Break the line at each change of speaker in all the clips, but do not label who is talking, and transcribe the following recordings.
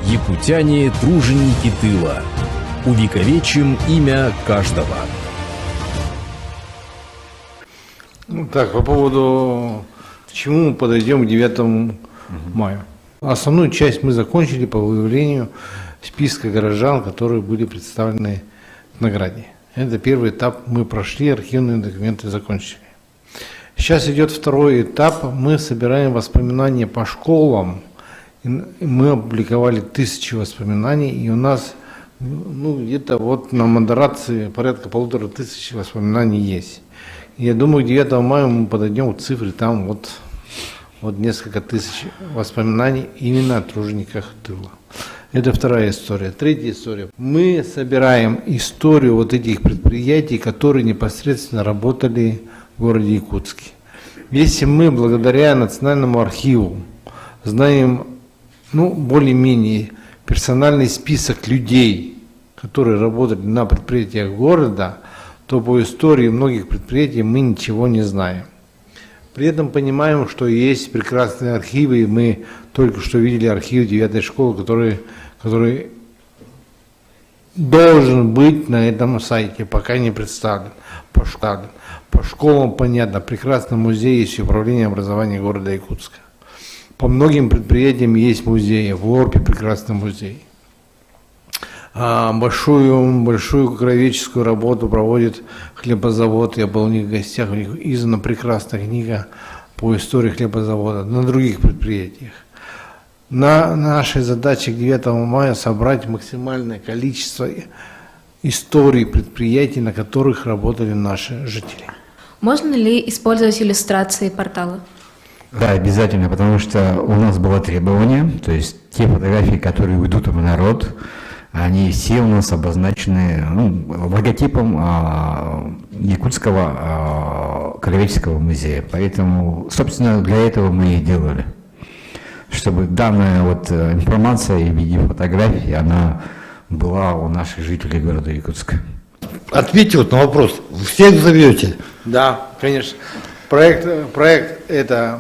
Якутяне – труженики тыла. Увековечим имя каждого.
Так, по поводу, к чему мы подойдем к 9 мая. Основную часть мы закончили по выявлению списка горожан, которые были представлены в награде. Это первый этап, мы прошли, архивные документы закончили. Сейчас идет второй этап, мы собираем воспоминания по школам. Мы опубликовали 1000 воспоминаний, и у нас где-то вот на модерации порядка 1500 воспоминаний есть. И я думаю, к 9 мая мы подойдем к цифре, там вот несколько тысяч воспоминаний именно о тружениках тыла. Это вторая история. Третья история. Мы собираем историю вот этих предприятий, которые непосредственно работали в городе Якутске. Если мы благодаря Национальному архиву знаем, более-менее персональный список людей, которые работали на предприятиях города, то по истории многих предприятий мы ничего не знаем. При этом понимаем, что есть прекрасные архивы, и мы только что видели архив 9 школы, который должен быть на этом сайте, пока не представлен. По школам понятно, прекрасный музей есть управление образования города Якутска. По многим предприятиям есть музеи, в Орпе прекрасный музей. Большую кровеческую работу проводит хлебозавод. Я был у них в гостях, у них издана прекрасная книга по истории хлебозавода на других предприятиях. Нашей задачей к 9 мая собрать максимальное количество историй предприятий, на которых работали наши жители.
Можно ли использовать иллюстрации портала?
Да, обязательно, потому что у нас было требование, то есть те фотографии, которые уйдут в народ, они все у нас обозначены логотипом Якутского краеведческого музея. Поэтому, собственно, для этого мы и делали. Чтобы данная информация в виде фотографий, она была у наших жителей города Якутска.
Ответьте на вопрос. Всех зовете?
Да, конечно. Проект это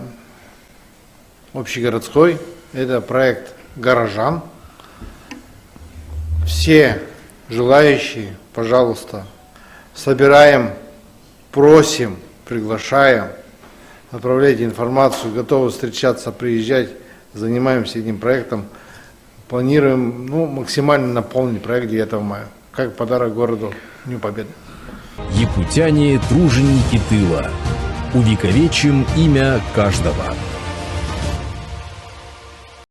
общегородской, это проект горожан. Все желающие, пожалуйста, собираем, просим, приглашаем, отправляйте информацию, готовы встречаться, приезжать, занимаемся этим проектом. Планируем максимально наполнить проект 9 мая, как подарок городу Дню Победы.
Якутяне – труженики тыла. Увековечим имя каждого.